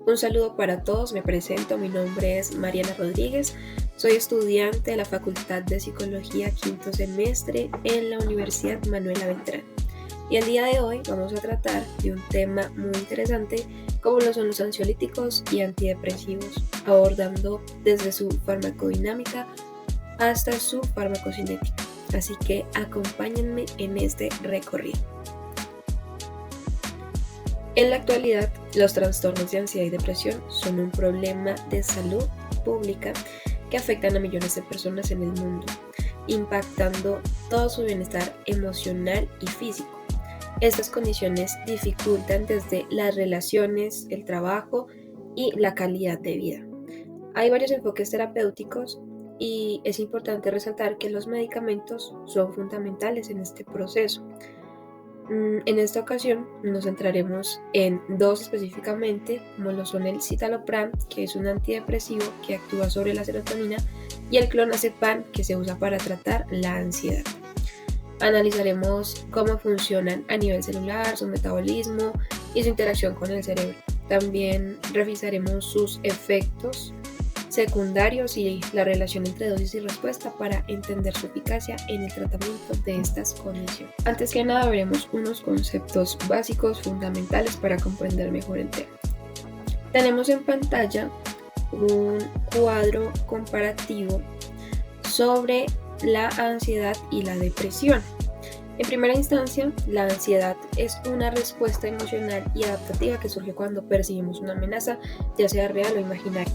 Un saludo para todos, me presento, mi nombre es Mariana Rodríguez, soy estudiante de la Facultad de Psicología quinto semestre en la Universidad Manuela Beltrán. Y el día de hoy vamos a tratar de un tema muy interesante como lo son los ansiolíticos y antidepresivos, abordando desde su farmacodinámica hasta su farmacocinética. Así que acompáñenme en este recorrido. En la actualidad, los trastornos de ansiedad y depresión son un problema de salud pública que afectan a millones de personas en el mundo, impactando todo su bienestar emocional y físico. Estas condiciones dificultan desde las relaciones, el trabajo y la calidad de vida. Hay varios enfoques terapéuticos y es importante resaltar que los medicamentos son fundamentales en este proceso. En esta ocasión nos centraremos en dos específicamente, como lo son el citalopram, que es un antidepresivo que actúa sobre la serotonina, y el clonazepam, que se usa para tratar la ansiedad. Analizaremos cómo funcionan a nivel celular, su metabolismo y su interacción con el cerebro. También revisaremos sus efectos secundarios y la relación entre dosis y respuesta para entender su eficacia en el tratamiento de estas condiciones. Antes que nada veremos unos conceptos básicos fundamentales para comprender mejor el tema. Tenemos en pantalla un cuadro comparativo sobre la ansiedad y la depresión. En primera instancia, la ansiedad es una respuesta emocional y adaptativa que surge cuando percibimos una amenaza, ya sea real o imaginaria.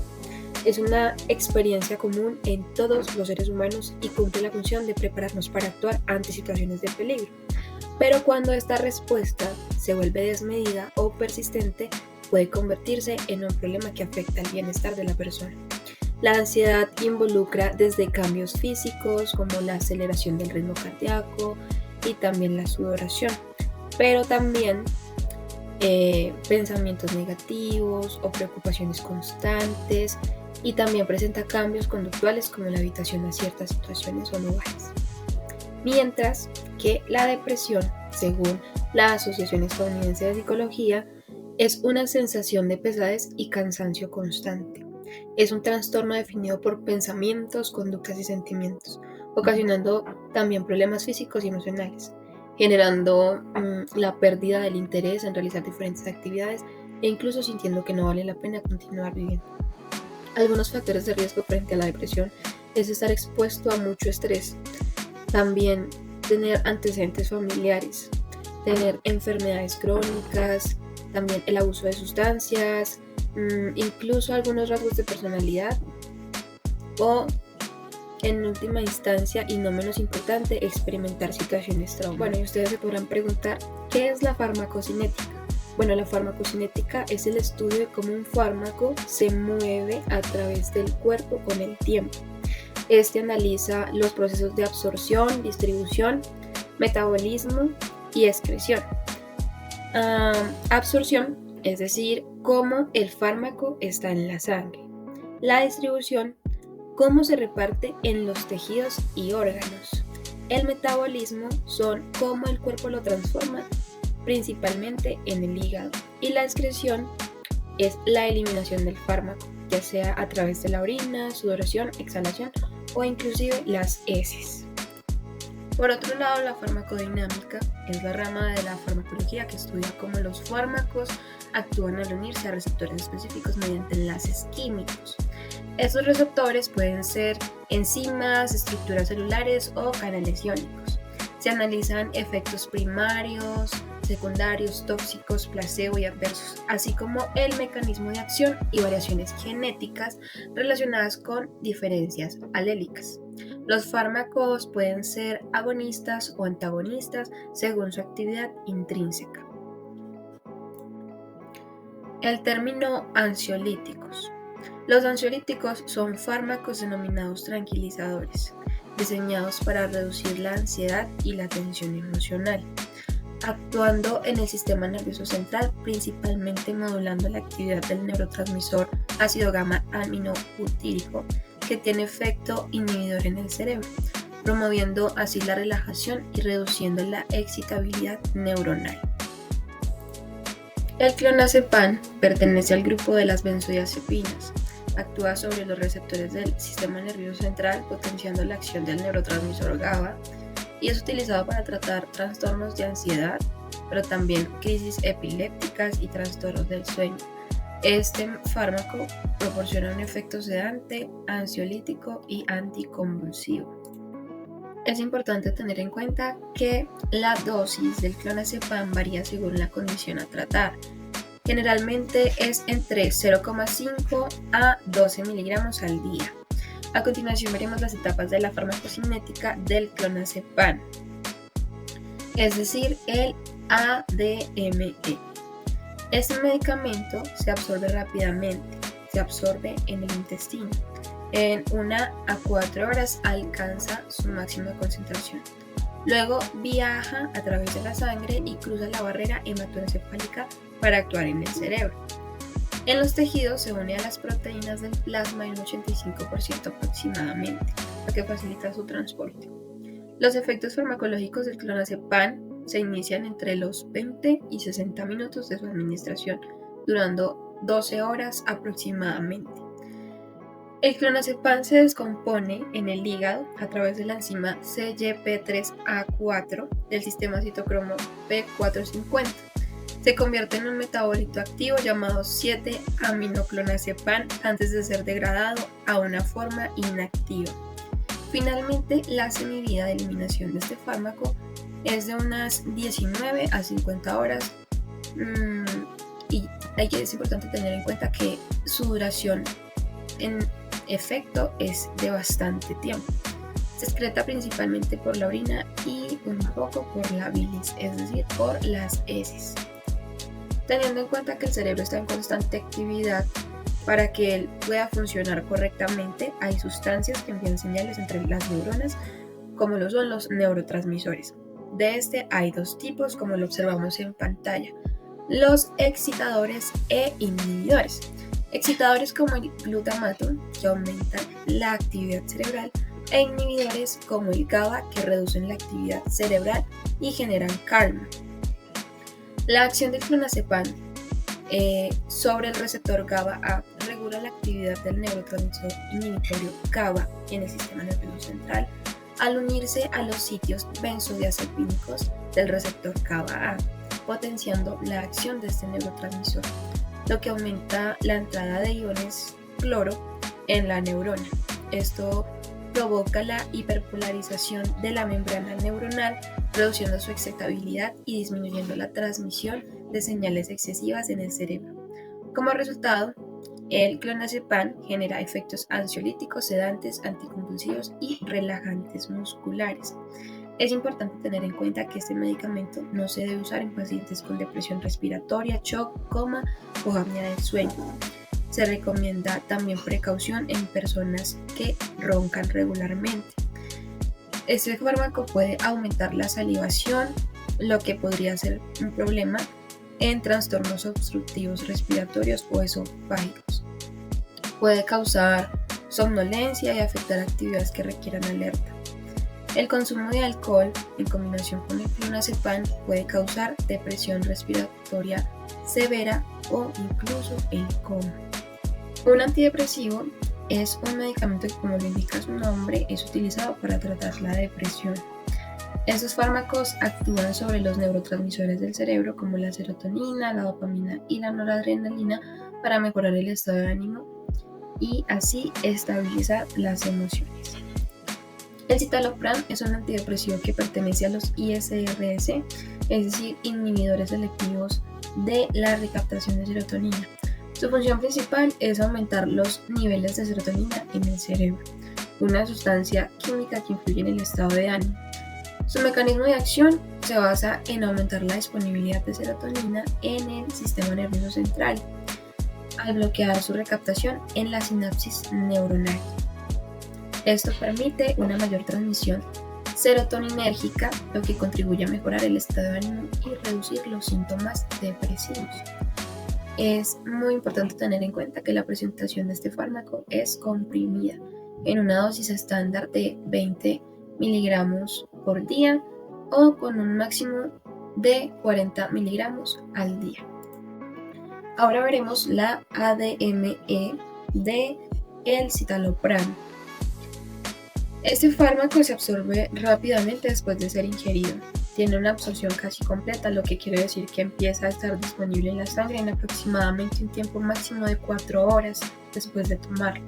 Es una experiencia común en todos los seres humanos y cumple la función de prepararnos para actuar ante situaciones de peligro. Pero cuando esta respuesta se vuelve desmedida o persistente, puede convertirse en un problema que afecta el bienestar de la persona. La ansiedad involucra desde cambios físicos como la aceleración del ritmo cardíaco y también la sudoración, pero también pensamientos negativos o preocupaciones constantes, y también presenta cambios conductuales como la evitación a ciertas situaciones o lugares. Mientras que la depresión, según la Asociación Estadounidense de Psicología, es una sensación de pesadez y cansancio constante. Es un trastorno definido por pensamientos, conductas y sentimientos, ocasionando también problemas físicos y emocionales, generando la pérdida del interés en realizar diferentes actividades e incluso sintiendo que no vale la pena continuar viviendo. Algunos factores de riesgo frente a la depresión es estar expuesto a mucho estrés, también tener antecedentes familiares, tener enfermedades crónicas, también el abuso de sustancias, incluso algunos rasgos de personalidad o, en última instancia y no menos importante, experimentar situaciones traumáticas. Bueno, y ustedes se podrán preguntar, ¿qué es la farmacocinética? Bueno, la farmacocinética es el estudio de cómo un fármaco se mueve a través del cuerpo con el tiempo. Este analiza los procesos de absorción, distribución, metabolismo y excreción. Absorción, es decir, cómo el fármaco está en la sangre. La distribución, cómo se reparte en los tejidos y órganos. El metabolismo son cómo el cuerpo lo transforma, principalmente en el hígado, y la excreción es la eliminación del fármaco, ya sea a través de la orina, sudoración, exhalación o inclusive las heces. Por otro lado, la farmacodinámica es la rama de la farmacología que estudia cómo los fármacos actúan al unirse a receptores específicos mediante enlaces químicos. Estos receptores pueden ser enzimas, estructuras celulares o canales iónicos. Se analizan efectos primarios, secundarios, tóxicos, placebo y adversos, así como el mecanismo de acción y variaciones genéticas relacionadas con diferencias alélicas. Los fármacos pueden ser agonistas o antagonistas según su actividad intrínseca. El término ansiolíticos. Los ansiolíticos son fármacos denominados tranquilizadores, diseñados para reducir la ansiedad y la tensión emocional, actuando en el sistema nervioso central, principalmente modulando la actividad del neurotransmisor ácido gamma aminobutírico, que tiene efecto inhibidor en el cerebro, promoviendo así la relajación y reduciendo la excitabilidad neuronal. El clonazepam pertenece al grupo de las benzodiazepinas. Actúa sobre los receptores del sistema nervioso central, potenciando la acción del neurotransmisor GABA, y es utilizado para tratar trastornos de ansiedad, pero también crisis epilépticas y trastornos del sueño. Este fármaco proporciona un efecto sedante, ansiolítico y anticonvulsivo. Es importante tener en cuenta que la dosis del clonazepam varía según la condición a tratar. Generalmente es entre 0,5 a 12 miligramos al día. A continuación veremos las etapas de la farmacocinética del clonazepam, es decir, el ADME. Este medicamento se absorbe rápidamente, se absorbe en el intestino. En 1 a 4 horas alcanza su máxima concentración. Luego viaja a través de la sangre y cruza la barrera hematoencefálica para actuar en el cerebro. En los tejidos se une a las proteínas del plasma en un 85% aproximadamente, lo que facilita su transporte. Los efectos farmacológicos del clonazepam se inician entre los 20 y 60 minutos de su administración, durando 12 horas aproximadamente. El clonazepam se descompone en el hígado a través de la enzima CYP3A4 del sistema citocromo P450. Se convierte en un metabolito activo llamado 7-aminoclonazepam antes de ser degradado a una forma inactiva. Finalmente, la semivida de eliminación de este fármaco es de unas 19 a 50 horas y es importante tener en cuenta que su duración en efecto es de bastante tiempo. Se excreta principalmente por la orina y un poco por la bilis, es decir, por las heces. Teniendo en cuenta que el cerebro está en constante actividad, para que él pueda funcionar correctamente, hay sustancias que envían señales entre las neuronas, como lo son los neurotransmisores. De este hay dos tipos, como lo observamos en pantalla: los excitadores e inhibidores. Excitadores como el glutamato, que aumentan la actividad cerebral, e inhibidores como el GABA, que reducen la actividad cerebral y generan calma. La acción del clonazepam sobre el receptor GABA-A regula la actividad del neurotransmisor inhibitorio GABA en el sistema nervioso central al unirse a los sitios benzodiazepínicos del receptor GABA-A, potenciando la acción de este neurotransmisor, lo que aumenta la entrada de iones cloro en la neurona. Esto provoca la hiperpolarización de la membrana neuronal, reduciendo su excitabilidad y disminuyendo la transmisión de señales excesivas en el cerebro. Como resultado, el clonazepam genera efectos ansiolíticos, sedantes, anticonvulsivos y relajantes musculares. Es importante tener en cuenta que este medicamento no se debe usar en pacientes con depresión respiratoria, shock, coma o apnea del sueño. Se recomienda también precaución en personas que roncan regularmente. Este fármaco puede aumentar la salivación, lo que podría ser un problema en trastornos obstructivos respiratorios o esofágicos. Puede causar somnolencia y afectar actividades que requieran alerta. El consumo de alcohol en combinación con el clonazepam puede causar depresión respiratoria severa o incluso el coma. Un antidepresivo es un medicamento que, como lo indica su nombre, es utilizado para tratar la depresión. Estos fármacos actúan sobre los neurotransmisores del cerebro como la serotonina, la dopamina y la noradrenalina para mejorar el estado de ánimo y así estabilizar las emociones. El citalopram es un antidepresivo que pertenece a los ISRS, es decir, inhibidores selectivos de la recaptación de serotonina. Su función principal es aumentar los niveles de serotonina en el cerebro, una sustancia química que influye en el estado de ánimo. Su mecanismo de acción se basa en aumentar la disponibilidad de serotonina en el sistema nervioso central, al bloquear su recaptación en la sinapsis neuronal. Esto permite una mayor transmisión serotoninérgica, lo que contribuye a mejorar el estado de ánimo y reducir los síntomas depresivos. Es muy importante tener en cuenta que la presentación de este fármaco es comprimida en una dosis estándar de 20 miligramos por día o con un máximo de 40 miligramos al día. Ahora veremos la ADME de el citalopram. Este fármaco se absorbe rápidamente después de ser ingerido. Tiene una absorción casi completa, lo que quiere decir que empieza a estar disponible en la sangre en aproximadamente un tiempo máximo de 4 horas después de tomarlo.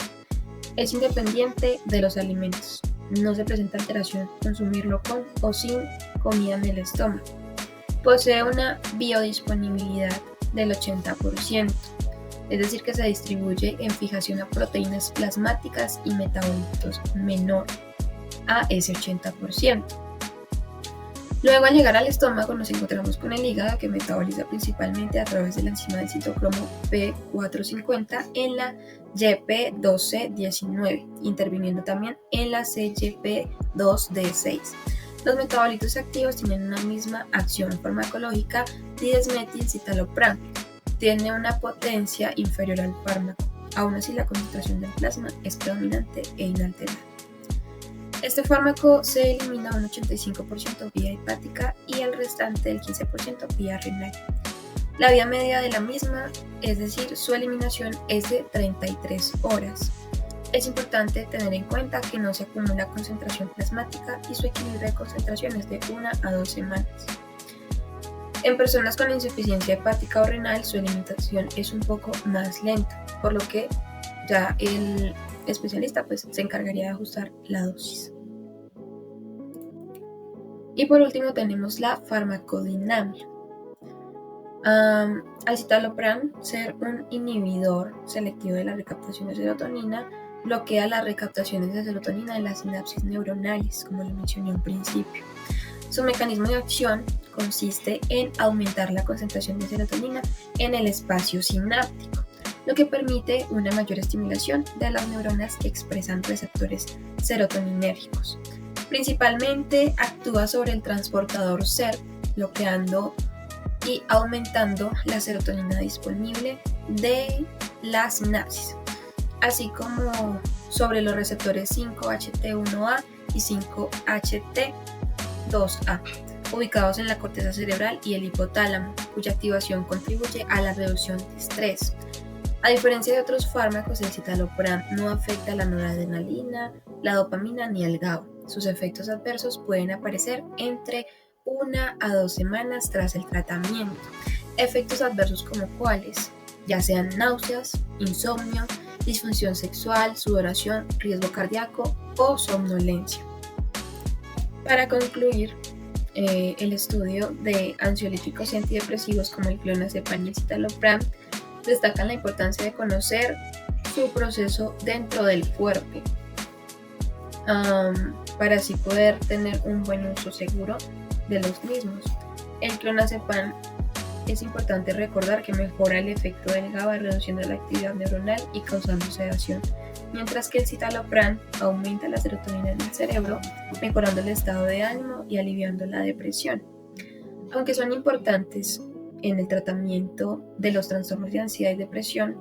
Es independiente de los alimentos. No se presenta alteración consumirlo con o sin comida en el estómago. Posee una biodisponibilidad del 80%, es decir que se distribuye en fijación a proteínas plasmáticas y metabolitos menor a ese 80%. Luego, al llegar al estómago, nos encontramos con el hígado, que metaboliza principalmente a través de la enzima del citocromo P450 en la YP1219, interviniendo también en la CYP2D6. Los metabolitos activos tienen una misma acción farmacológica, dimetilcitalopram. Tiene una potencia inferior al fármaco. Aún así, la concentración del plasma es predominante e inalterada. Este fármaco se elimina un 85% vía hepática y el restante del 15% vía renal. La vía media de la misma, es decir, su eliminación, es de 33 horas. Es importante tener en cuenta que no se acumula concentración plasmática y su equilibrio de concentración es de 1 a 2 semanas. En personas con insuficiencia hepática o renal, su eliminación es un poco más lenta, por lo que ya el especialista se encargaría de ajustar la dosis. Y por último tenemos la farmacodinamia. Al citalopram ser un inhibidor selectivo de la recaptación de serotonina, bloquea las recaptaciones de serotonina en las sinapsis neuronales, como lo mencioné al principio. Su mecanismo de acción consiste en aumentar la concentración de serotonina en el espacio sináptico, lo que permite una mayor estimulación de las neuronas que expresan receptores serotoninérgicos. Principalmente actúa sobre el transportador SERP, bloqueando y aumentando la serotonina disponible de la sinapsis, así como sobre los receptores 5-HT1A y 5-HT2A, ubicados en la corteza cerebral y el hipotálamo, cuya activación contribuye a la reducción de estrés. A diferencia de otros fármacos, el citalopram no afecta la noradrenalina, la dopamina ni el GABA. Sus efectos adversos pueden aparecer entre 1 a 2 semanas tras el tratamiento. Efectos adversos como cuáles, ya sean náuseas, insomnio, disfunción sexual, sudoración, riesgo cardíaco o somnolencia. Para concluir, el estudio de ansiolíticos y antidepresivos como el clonazepam y el citalopram destacan la importancia de conocer su proceso dentro del cuerpo, para así poder tener un buen uso seguro de los mismos. El clonazepam, es importante recordar que mejora el efecto del GABA reduciendo la actividad neuronal y causando sedación, mientras que el citalopram aumenta la serotonina en el cerebro, mejorando el estado de ánimo y aliviando la depresión. Aunque son importantes en el tratamiento de los trastornos de ansiedad y depresión,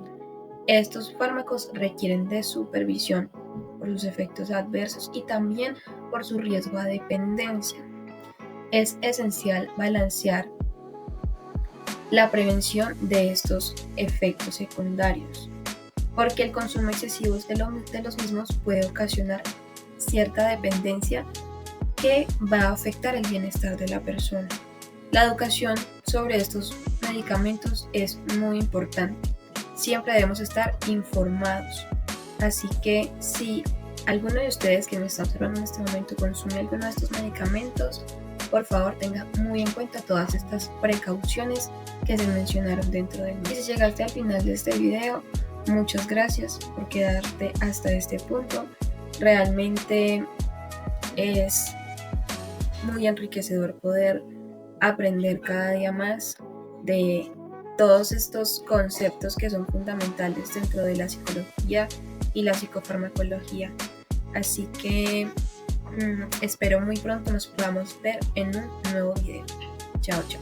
estos fármacos requieren de supervisión por sus efectos adversos y también por su riesgo a dependencia. Es esencial balancear la prevención de estos efectos secundarios, porque el consumo excesivo de los mismos puede ocasionar cierta dependencia que va a afectar el bienestar de la persona. La educación sobre estos medicamentos es muy importante. Siempre debemos estar informados. Así que si alguno de ustedes que me está observando en este momento consume alguno de estos medicamentos, por favor tenga muy en cuenta todas estas precauciones que se mencionaron dentro de mí. Y si llegaste al final de este video, muchas gracias por quedarte hasta este punto. Realmente es muy enriquecedor poder aprender cada día más de todos estos conceptos que son fundamentales dentro de la psicología y la psicofarmacología. Así que espero muy pronto nos podamos ver en un nuevo video. Chao, chao.